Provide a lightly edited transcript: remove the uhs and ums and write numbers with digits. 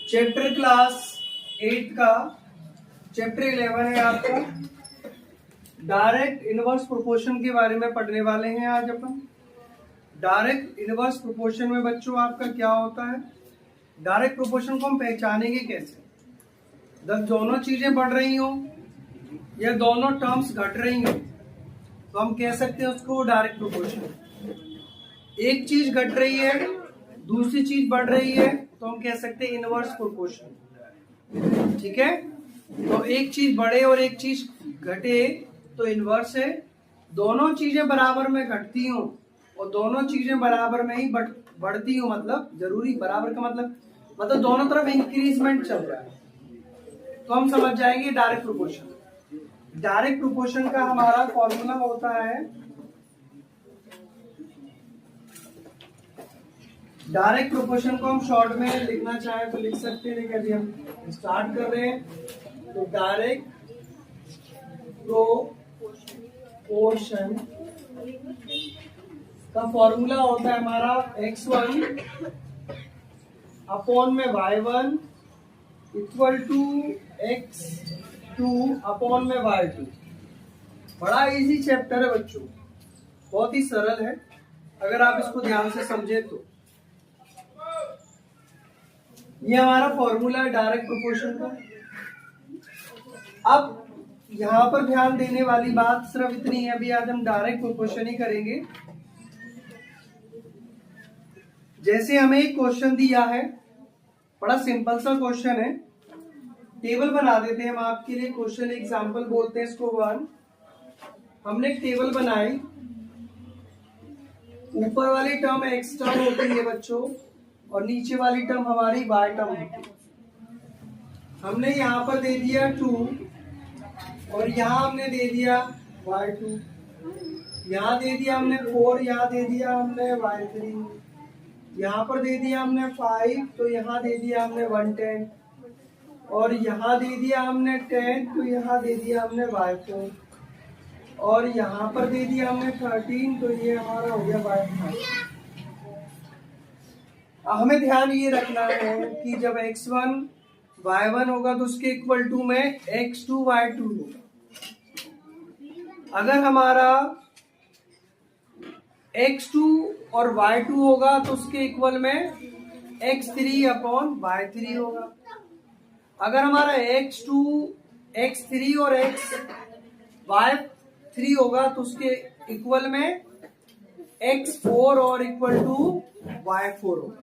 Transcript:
Chapter class 8 का chapter 11 है आपका डायरेक्ट इनवर्स प्रोपोर्शन के बारे में पढ़ने वाले हैं आज अपन। डायरेक्ट इनवर्स प्रोपोर्शन में बच्चों आपका क्या होता है, डायरेक्ट प्रोपोर्शन को हम पहचानेंगे कैसे। जब दोनों चीजें बढ़ रही हो या दोनों टर्म्स घट रही हो तो हम कह सकते हैं उसको डायरेक्ट प्रोपोर्शन। एक चीज घट रही है दूसरी चीज बढ़ रही है तो हम कह सकते हैं इनवर्स प्रोपोर्शन। ठीक है, तो एक चीज बढ़े और एक चीज घटे तो इनवर्स है। दोनों चीजें बराबर में घटती हो और दोनों चीजें बराबर में ही बढ़ती हो, मतलब जरूरी बराबर का मतलब दोनों तरफ इंक्रीजमेंट चल रहा है तो हम समझ जाएंगे डायरेक्ट प्रोपोर्शन। डायरेक्ट प्रोपोर्शन का हमारा फॉर्मूला होता है, डायरेक्ट प्रोपोर्शन को हम शॉर्ट में लिखना चाहें तो लिख सकते हैं, लेकिन अभी हम स्टार्ट कर रहे हैं। तो डायरेक्ट प्रोपोर्शन का फॉर्मूला होता है हमारा x1 अपॉन में y1 equal to x2 upon में y2। बड़ा इजी चैप्टर है बच्चों, बहुत ही सरल है अगर आप इसको ध्यान से समझे तो। ये हमारा फॉर्मूला है डायरेक्ट प्रोपोर्शन का। अब यहाँ पर ध्यान देने वाली बात सिर्फ इतनी है, अभी आज हम डायरेक्ट प्रोपोर्शन ही करेंगे। जैसे हमें एक क्वेश्चन दिया है, बड़ा सिंपल सा क्वेश्चन है, टेबल बना देते हैं हम आपके लिए। क्वेश्चन एग्जांपल बोलते हैं इसको 1। हमने एक टेबल बनाई, ऊपर वाली टर्म x टर्म होती है बच्चों और नीचे वाली टर्म हमारी y टर्म होती है। हमने यहाँ पर दे दिया 2 और यहाँ हमने दे दिया y2, यहाँ दे दिया हमने 4, यहाँ दे दिया हमने y3, यहाँ पर दे दिया हमने 5 तो यहाँ दे दिया हमने 110 और यहाँ दे दिया हमने 10 तो यहाँ दे दिया हमने y4 और यहाँ पर दे दिया हमने 13 तो ये हमारा हो गया y5। हमें ध्यान ये रखना है कि जब x1 y1 होगा तो उसके इक्वल टू में x2 y2 होगा। अगर हमारा x2 और y2 होगा तो उसके इक्वल में x3 अपॉन y3 होगा। अगर हमारा x2 x3 और y3 होगा तो उसके इक्वल में x4 और इक्वल टू y4 होगा।